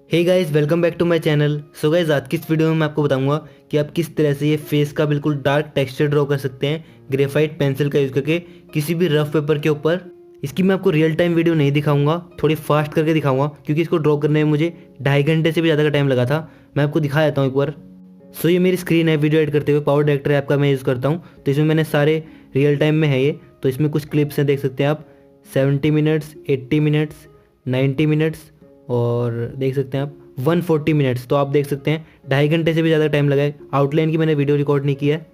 Hey guys, welcome back to my channel. So guys, आज की इस वीडियो में मैं आपको बताऊंगा कि आप किस तरह से ये फेस का बिल्कुल डार्क टेक्सचर ड्रॉ कर सकते हैं ग्रेफाइट पेंसिल का यूज़ करके किसी भी रफ पेपर के ऊपर। इसकी मैं आपको रियल टाइम वीडियो नहीं दिखाऊंगा, थोड़ी फास्ट करके दिखाऊंगा क्योंकि इसको ड्रॉ करने में मुझे 2.5 घंटे से भी ज़्यादा का टाइम लगा था। मैं आपको दिखा देता हूँ एक बार। सो ये मेरी स्क्रीन है, वीडियो एडिट करते हुए पावर डायरेक्टर ऐप का मैं यूज़ करता हूँ। तो इसमें मैंने सारे रियल टाइम में है ये। तो इसमें कुछ क्लिप्स हैं, देख सकते हैं आप। 70 मिनट्स, 80 मिनट्स, 90 मिनट्स और देख सकते हैं आप 140 मिनट्स। तो आप देख सकते हैं 2.5 घंटे से भी ज़्यादा टाइम लगा है। आउटलाइन की मैंने वीडियो रिकॉर्ड नहीं किया है।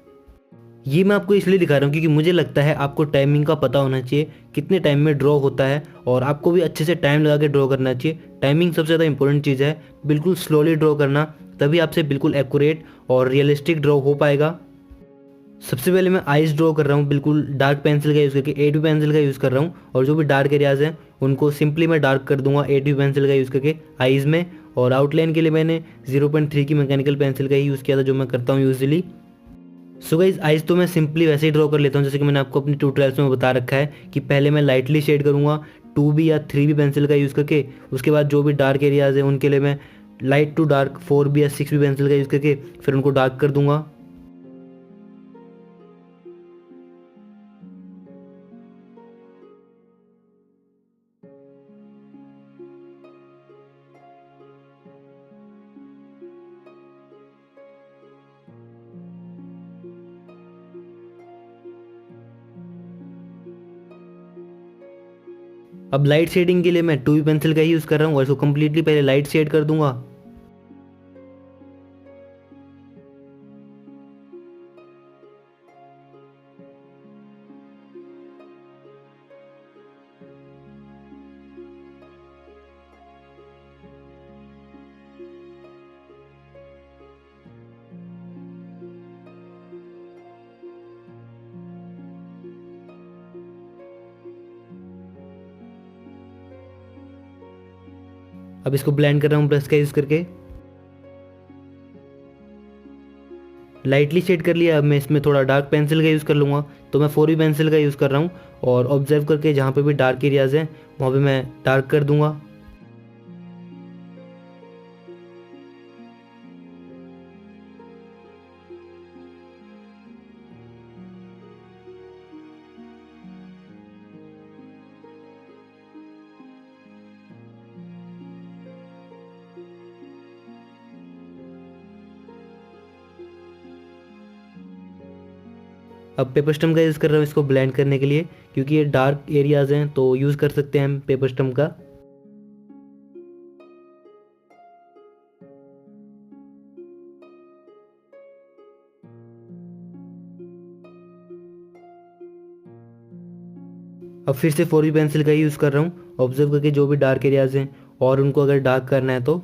ये मैं आपको इसलिए दिखा रहा हूँ क्योंकि मुझे लगता है आपको टाइमिंग का पता होना चाहिए, कितने टाइम में ड्रॉ होता है, और आपको भी अच्छे से टाइम लगा के ड्रॉ करना चाहिए। टाइमिंग सबसे ज़्यादा इंपॉर्टेंट चीज़ है। बिल्कुल स्लोली ड्रॉ करना, तभी आपसे बिल्कुल एक्यूरेट और रियलिस्टिक ड्रॉ हो पाएगा। सबसे पहले मैं आइज ड्रॉ कर रहा हूँ, बिल्कुल डार्क पेंसिल का यूज़ करके, A2 पेंसिल का यूज़ कर रहा हूँ। और जो भी डार्क एरियाज़ हैं उनको सिंपली मैं डार्क कर दूंगा A2 पेंसिल का यूज़ करके आइज़ में। और आउटलाइन के लिए मैंने 0.3 की मैकेनिकल पेंसिल का ही यूज़ किया था, जो मैं करता हूँ यूजली। सो गाइस, आइज तो मैं सिंपली वैसे ही ड्रॉ कर लेता हूँ जैसे कि मैंने आपको अपनी ट्यूटोरियल्स में बता रखा है कि पहले मैं लाइटली शेड करूँगा 2B या 3B पेंसिल का यूज़ करके। उसके बाद जो भी डार्क एरियाज़ हैं उनके लिए मैं लाइट टू डार्क 4B या 6B पेंसिल का यूज़ करके फिर उनको डार्क कर दूंगा। अब लाइट शेडिंग के लिए मैं 2B पेंसिल का ही यूज़ कर रहा हूँ और इसको कम्प्लीटली पहले लाइट शेड कर दूंगा। अब इसको ब्लेंड कर रहा हूँ ब्रश का यूज़ करके। लाइटली शेड कर लिया। अब मैं इसमें थोड़ा डार्क पेंसिल का यूज़ कर लूँगा। तो मैं 4B पेंसिल का यूज़ कर रहा हूँ और ऑब्जर्व करके जहाँ पे भी डार्क एरियाज़ हैं वहाँ पे मैं डार्क कर दूँगा। अब पेपर स्टम का यूज़ कर रहा हूँ इसको ब्लेंड करने के लिए, क्योंकि ये डार्क एरियाज़ हैं तो यूज़ कर सकते हैं हम पेपर स्टम का। अब फिर से 4B पेंसिल का ही यूज़ कर रहा हूँ, ऑब्जर्व करके जो भी डार्क एरियाज़ हैं और उनको अगर डार्क करना है तो।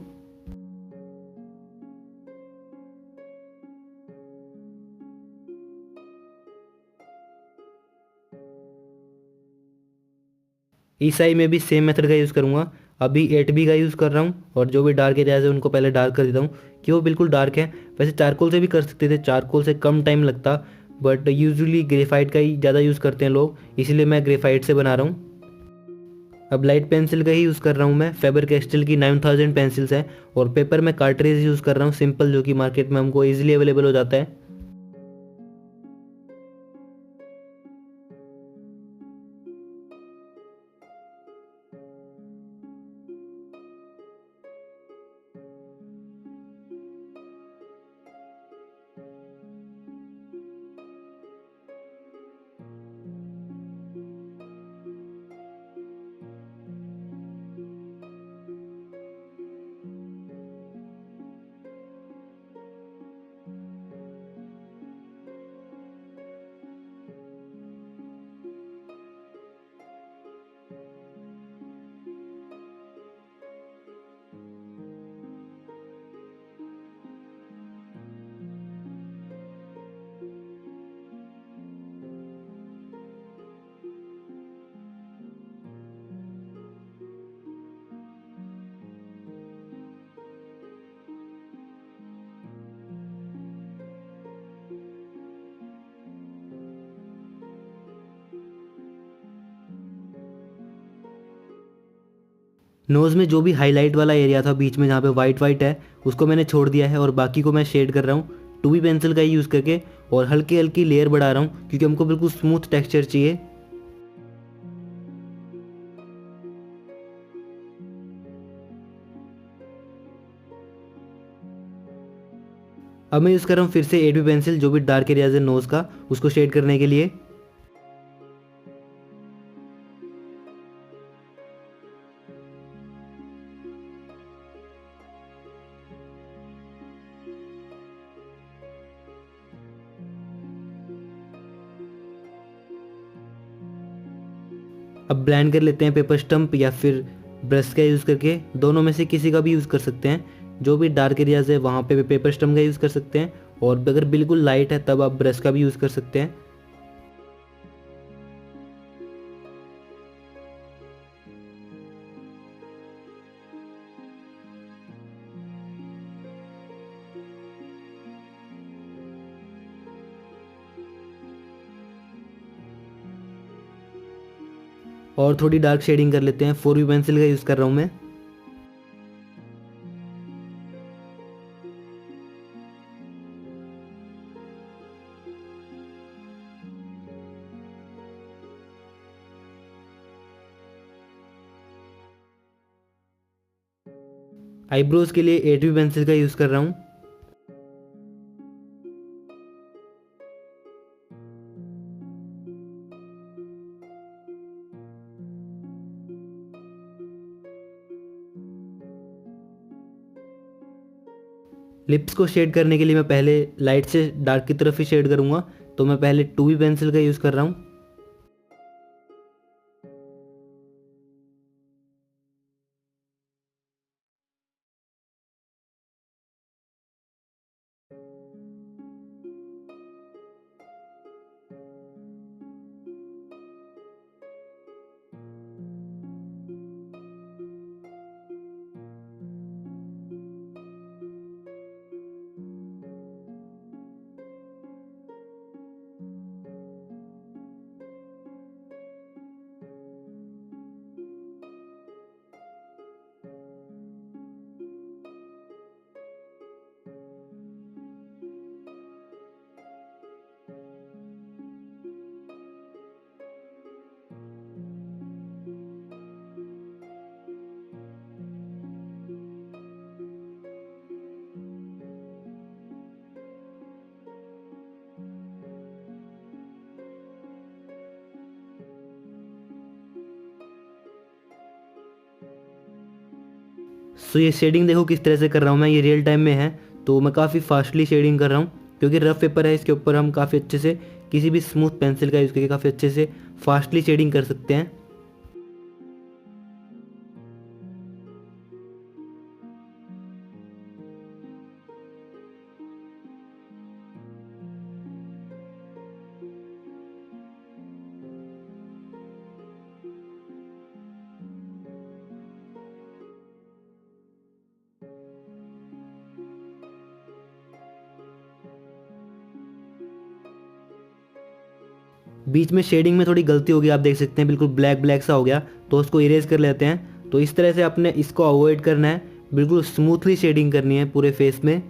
इस आई में भी सेम मेथड का यूज़ करूँगा। अभी 8B का यूज़ कर रहा हूँ और जो भी डार्क एरियाज है उनको पहले डार्क कर देता हूँ कि वो बिल्कुल डार्क है। वैसे चारकोल से भी कर सकते थे, चारकोल से कम टाइम लगता, बट यूजुअली ग्रेफाइट का ही ज़्यादा यूज़ करते हैं लोग, इसीलिए मैं ग्रेफाइट से बना रहा हूँ। अब लाइट पेंसिल का ही यूज़ कर रहा हूँ मैं। फेबर कैस्टल की 9000 पेंसिल्स है और पेपर में कार्ट्रेज यूज़ कर रहा हूँ सिंपल, जो कि मार्केट में हमको ईजिली अवेलेबल हो जाता है। नोज़ में जो भी हाईलाइट वाला एरिया था बीच में जहाँ पे वाइट वाइट है उसको मैंने छोड़ दिया है और बाकी को मैं शेड कर रहा हूँ 2B पेंसिल का ही यूज़ करके, और हल्की हल्की लेयर बढ़ा रहा हूँ क्योंकि हमको बिल्कुल स्मूथ टेक्सचर चाहिए। अब मैं यूज़ कर रहा हूँ फिर से 8B पेंसिल, जो भी डार्क एरियाज है नोज़ का उसको शेड करने के लिए। अब ब्लेंड कर लेते हैं पेपर स्टम्प या फिर ब्रश का यूज़ करके, दोनों में से किसी का भी यूज़ कर सकते हैं। जो भी डार्क एरियाज़ है वहाँ पे पेपर स्टम्प का यूज़ कर सकते हैं, और अगर बिल्कुल लाइट है तब आप ब्रश का भी यूज़ कर सकते हैं। और थोड़ी डार्क शेडिंग कर लेते हैं, 4B पेंसिल का यूज़ कर रहा हूँ मैं। आईब्रोज के लिए 8B पेंसिल का यूज़ कर रहा हूँ। लिप्स को शेड करने के लिए मैं पहले लाइट से डार्क की तरफ ही शेड करूँगा, तो मैं पहले 2B पेंसिल का यूज़ कर रहा हूँ। सो ये शेडिंग देखो किस तरह से कर रहा हूँ मैं, ये रियल टाइम में है तो मैं काफ़ी फास्टली शेडिंग कर रहा हूँ, क्योंकि रफ पेपर है इसके ऊपर हम काफ़ी अच्छे से किसी भी स्मूथ पेंसिल का यूज़ करके काफ़ी अच्छे से फास्टली शेडिंग कर सकते हैं। बीच में शेडिंग में थोड़ी गलती हो गई, आप देख सकते हैं बिल्कुल ब्लैक ब्लैक सा हो गया, तो उसको इरेज कर लेते हैं। तो इस तरह से आपने इसको अवॉइड करना है, बिल्कुल स्मूथली शेडिंग करनी है पूरे फेस में।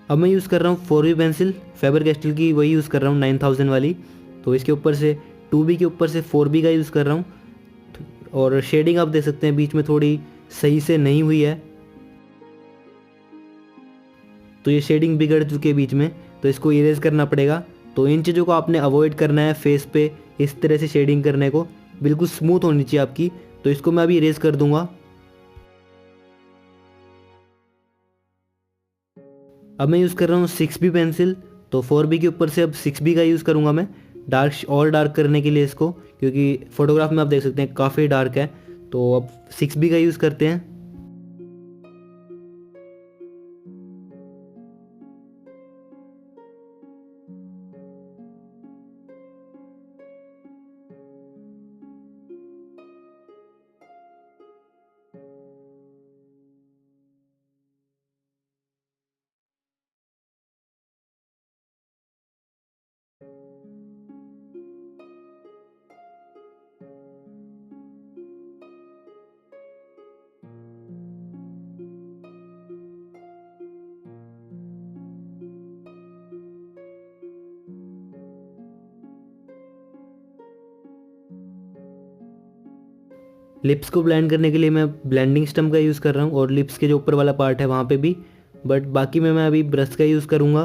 अब मैं यूज़ कर रहा हूँ 4B पेंसिल, फेबर कैस्टल की वही यूज़ कर रहा हूँ 9000 वाली। तो इसके ऊपर से 2B के ऊपर से 4B का यूज़ कर रहा हूँ, और शेडिंग आप देख सकते हैं बीच में थोड़ी सही से नहीं हुई है, तो ये शेडिंग बिगड़ चुकी है बीच में, तो इसको इरेज करना पड़ेगा। तो इन चीज़ों को आपने अवॉइड करना है फेस पे इस तरह से शेडिंग करने को, बिल्कुल स्मूथ होनी चाहिए आपकी। तो इसको मैं अभी इरेज कर दूंगा। अब मैं यूज़ कर रहा हूँ 6B पेंसिल। तो 4B के ऊपर से अब 6B का यूज़ करूँगा मैं डार्क और डार्क करने के लिए इसको, क्योंकि फोटोग्राफ में आप देख सकते हैं काफ़ी डार्क है। तो अब 6B का यूज़ करते हैं। लिप्स को ब्लेंड करने के लिए मैं ब्लेंडिंग स्टम्प का यूज़ कर रहा हूँ, और लिप्स के जो ऊपर वाला पार्ट है वहाँ पे भी, बट बाकी में मैं अभी ब्रश का यूज़ करूँगा।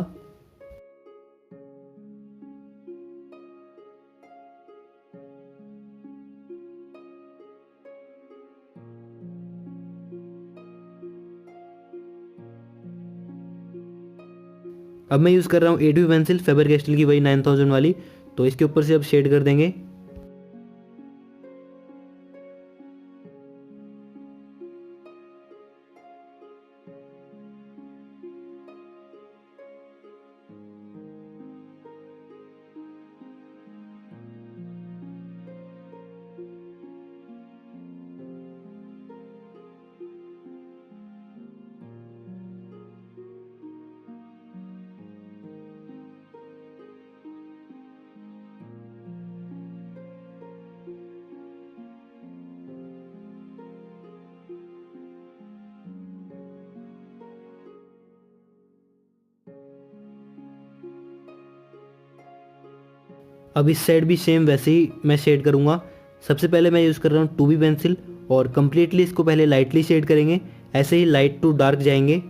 अब मैं यूज़ कर रहा हूँ 8B पेंसिल, फेबर कैस्टल की वही 9000 वाली। तो इसके ऊपर से अब शेड कर देंगे। अब इस साइड भी सेम वैसे ही मैं शेड करूँगा। सबसे पहले मैं यूज़ कर रहा हूँ 2B पेंसिल, और कम्प्लीटली इसको पहले लाइटली शेड करेंगे, ऐसे ही लाइट टू डार्क जाएंगे।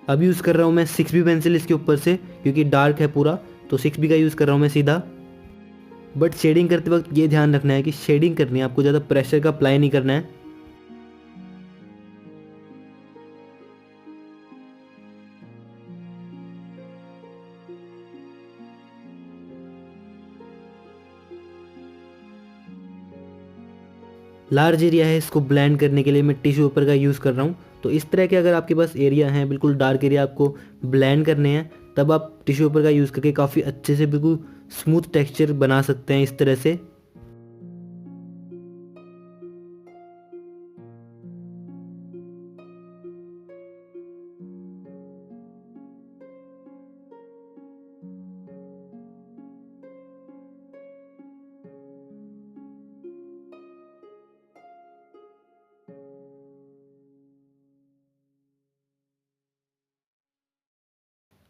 अब यूज़ कर रहा हूँ मैं 6B पेंसिल इसके ऊपर से, क्योंकि डार्क है पूरा, तो 6B का यूज़ कर रहा हूँ मैं सीधा। बट शेडिंग करते वक्त ये ध्यान रखना है कि शेडिंग करनी है, आपको ज़्यादा प्रेशर का अप्लाई नहीं करना है। लार्ज एरिया है, इसको ब्लेंड करने के लिए मैं टिश्यू पेपर का यूज़ कर रहा हूँ। तो इस तरह के अगर आपके पास एरिया हैं, बिल्कुल डार्क एरिया आपको ब्लेंड करने हैं, तब आप टिश्यू पेपर का यूज़ करके काफ़ी अच्छे से बिल्कुल स्मूथ टेक्सचर बना सकते हैं इस तरह से।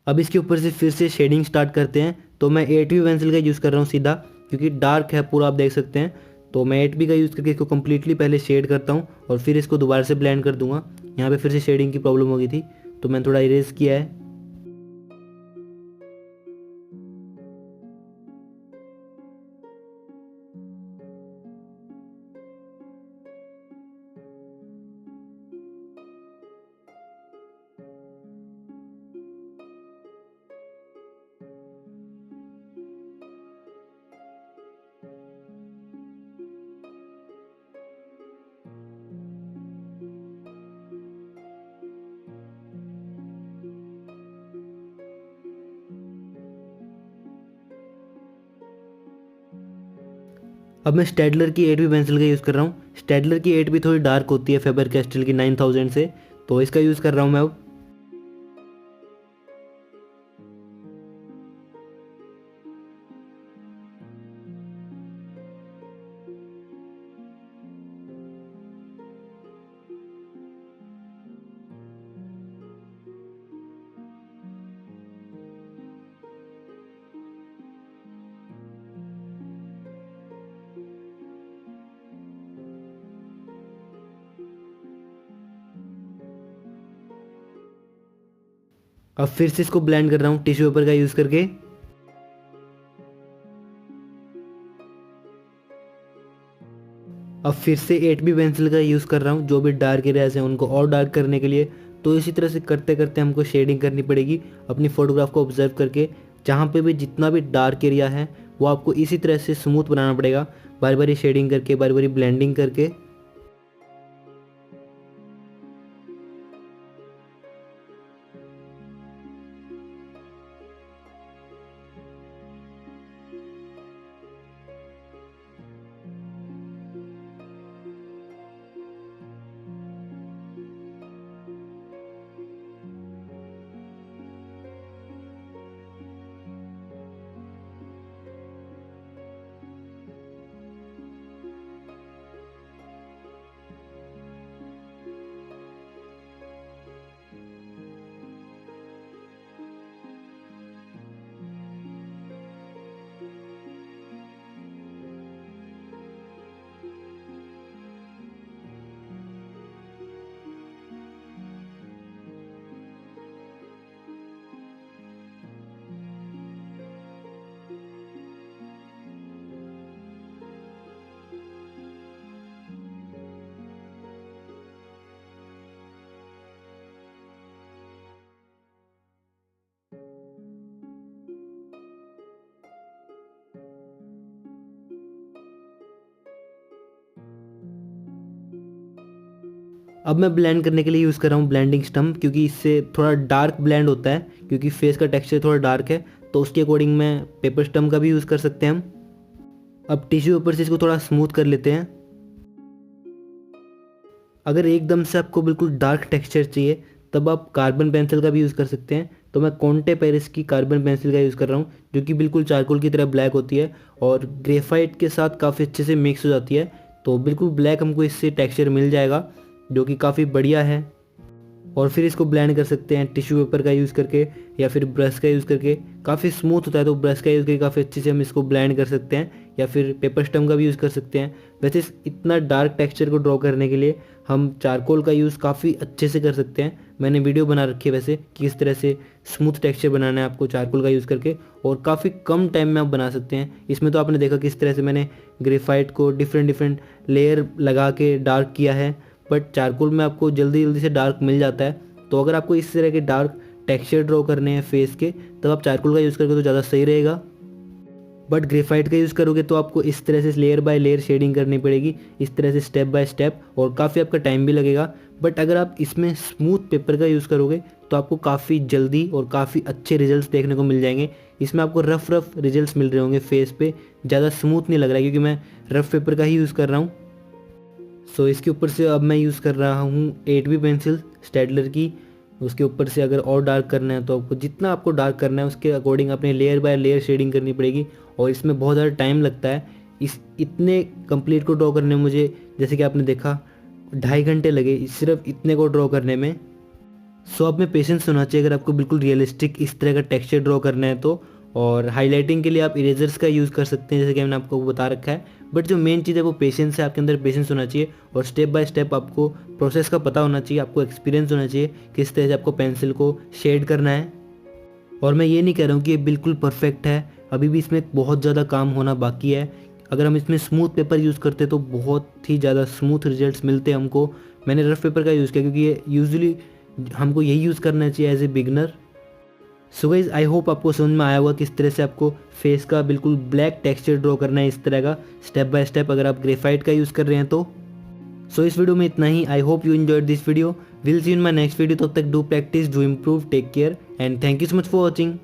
अब इसके ऊपर से फिर से शेडिंग स्टार्ट करते हैं। तो मैं 8B पेंसिल का यूज़ कर रहा हूँ सीधा, क्योंकि डार्क है पूरा, आप देख सकते हैं। तो मैं 8B का यूज़ करके इसको कम्प्लीटली पहले शेड करता हूँ, और फिर इसको दोबारा से ब्लेंड कर दूंगा। यहाँ पे फिर से शेडिंग की प्रॉब्लम हो गई थी, तो मैंने थोड़ा इरेज किया है। अब मैं स्टेडलर की 8B पेंसिल का यूज़ कर रहा हूँ। स्टेडलर की 8B थोड़ी डार्क होती है फेबर कैस्टल की 9000 से, तो इसका यूज़ कर रहा हूँ मैं अब। अब फिर से इसको ब्लेंड कर रहा हूँ टिश्यू पेपर का यूज़ करके। अब फिर से 8B पेंसिल का यूज़ कर रहा हूँ जो भी डार्क एरियाज हैं उनको और डार्क करने के लिए। तो इसी तरह से करते करते हमको शेडिंग करनी पड़ेगी अपनी फ़ोटोग्राफ को ऑब्जर्व करके। जहाँ पे भी जितना भी डार्क एरिया है वो आपको इसी तरह से स्मूथ बनाना पड़ेगा, बारी बारी शेडिंग करके, बारी बारी ब्लेंडिंग करके। अब मैं ब्लेंड करने के लिए यूज़ कर रहा हूँ ब्लेंडिंग स्टम्प, क्योंकि इससे थोड़ा डार्क ब्लेंड होता है, क्योंकि फेस का टेक्सचर थोड़ा डार्क है। तो उसके अकॉर्डिंग मैं पेपर स्टम्प का भी यूज़ कर सकते हैं हम। अब टिश्यू पेपर से इसको थोड़ा स्मूथ कर लेते हैं। अगर एकदम से आपको बिल्कुल डार्क टेक्सचर चाहिए तब आप कार्बन पेंसिल का भी यूज़ कर सकते हैं। तो मैं कॉन्टे पेरिस की कार्बन पेंसिल का यूज़ कर रहा हूँ जो कि बिल्कुल चारकोल की तरह ब्लैक होती है और ग्रेफाइट के साथ काफ़ी अच्छे से मिक्स हो जाती है। तो बिल्कुल ब्लैक हमको इससे टेक्सचर मिल जाएगा जो कि काफ़ी बढ़िया है। और फिर इसको ब्लेंड कर सकते हैं टिश्यू पेपर का यूज़ करके या फिर ब्रश का यूज़ करके। काफ़ी स्मूथ होता है तो ब्रश का यूज़ करके काफ़ी अच्छे से हम इसको ब्लेंड कर सकते हैं, या फिर पेपर स्टम्प का भी यूज़ कर सकते हैं। वैसे इतना डार्क टेक्सचर को ड्रॉ करने के लिए हम चारकोल का यूज़ काफ़ी अच्छे से कर सकते हैं। मैंने वीडियो बना रखी है वैसे कि किस तरह से स्मूथ टेक्सचर बनाना है आपको चारकोल का यूज़ करके, और काफ़ी कम टाइम में आप बना सकते हैं। इसमें तो आपने देखा किस तरह से मैंने ग्रेफाइट को डिफरेंट लेयर लगा के डार्क किया है, बट चारकोल में आपको जल्दी जल्दी से डार्क मिल जाता है। तो अगर आपको इस तरह के डार्क टेक्सचर ड्रॉ करने हैं फेस के तब आप चारकोल का यूज़ करके तो ज़्यादा सही रहेगा। बट ग्रेफाइट का यूज़ करोगे तो आपको इस तरह से लेयर बाय लेयर शेडिंग करनी पड़ेगी, इस तरह से स्टेप बाय स्टेप, और काफ़ी आपका टाइम भी लगेगा। बट अगर आप इसमें स्मूथ पेपर का यूज़ करोगे तो आपको काफ़ी जल्दी और काफ़ी अच्छे रिजल्ट्स देखने को मिल जाएंगे। इसमें आपको रफ रिजल्ट्स मिल रहे होंगे फेस पे, ज़्यादा स्मूथ नहीं लग रहा है क्योंकि मैं रफ पेपर का ही यूज़ कर रहा हूँ। सो इसके ऊपर से अब मैं यूज़ कर रहा हूँ 8B पेंसिल स्टेडलर की। उसके ऊपर से अगर और डार्क करना है तो आपको जितना आपको डार्क करना है उसके अकॉर्डिंग अपने लेयर बाय लेयर शेडिंग करनी पड़ेगी, और इसमें बहुत ज़्यादा टाइम लगता है। इस इतने कंप्लीट को ड्रॉ करने में मुझे, जैसे कि आपने देखा, 2.5 घंटे लगे सिर्फ इतने को ड्रॉ करने में। सो अब में पेशेंस होना चाहिए अगर आपको बिल्कुल रियलिस्टिक इस तरह का टेक्सचर ड्रॉ करना है तो। और हाईलाइटिंग के लिए आप इरेजर्स का यूज़ कर सकते हैं जैसे कि मैंने आपको बता रखा है। बट जो मेन चीज़ है वो पेशेंस है, आपके अंदर पेशेंस होना चाहिए और स्टेप बाय स्टेप आपको प्रोसेस का पता होना चाहिए, आपको एक्सपीरियंस होना चाहिए किस तरह से आपको पेंसिल को शेड करना है। और मैं ये नहीं कह रहा हूँ कि ये बिल्कुल परफेक्ट है, अभी भी इसमें बहुत ज़्यादा काम होना बाकी है। अगर हम इसमें स्मूथ पेपर यूज़ करते तो बहुत ही ज़्यादा स्मूथ रिजल्ट्स मिलते हमको। मैंने रफ पेपर का यूज़ किया क्योंकि ये यूजुअली हमको यही यूज़ करना चाहिए as a beginner. So guys I hope आपको समझ में आया होगा किस तरह से आपको फेस का बिल्कुल ब्लैक टेक्सचर ड्रॉ करना है इस तरह का स्टेप बाय स्टेप अगर आप ग्रेफाइट का यूज़ कर रहे हैं तो। सो इस वीडियो में इतना ही। I hope you enjoyed this video. Will see in my next video. तब तक do practice, do improve, take care and thank you so much for watching.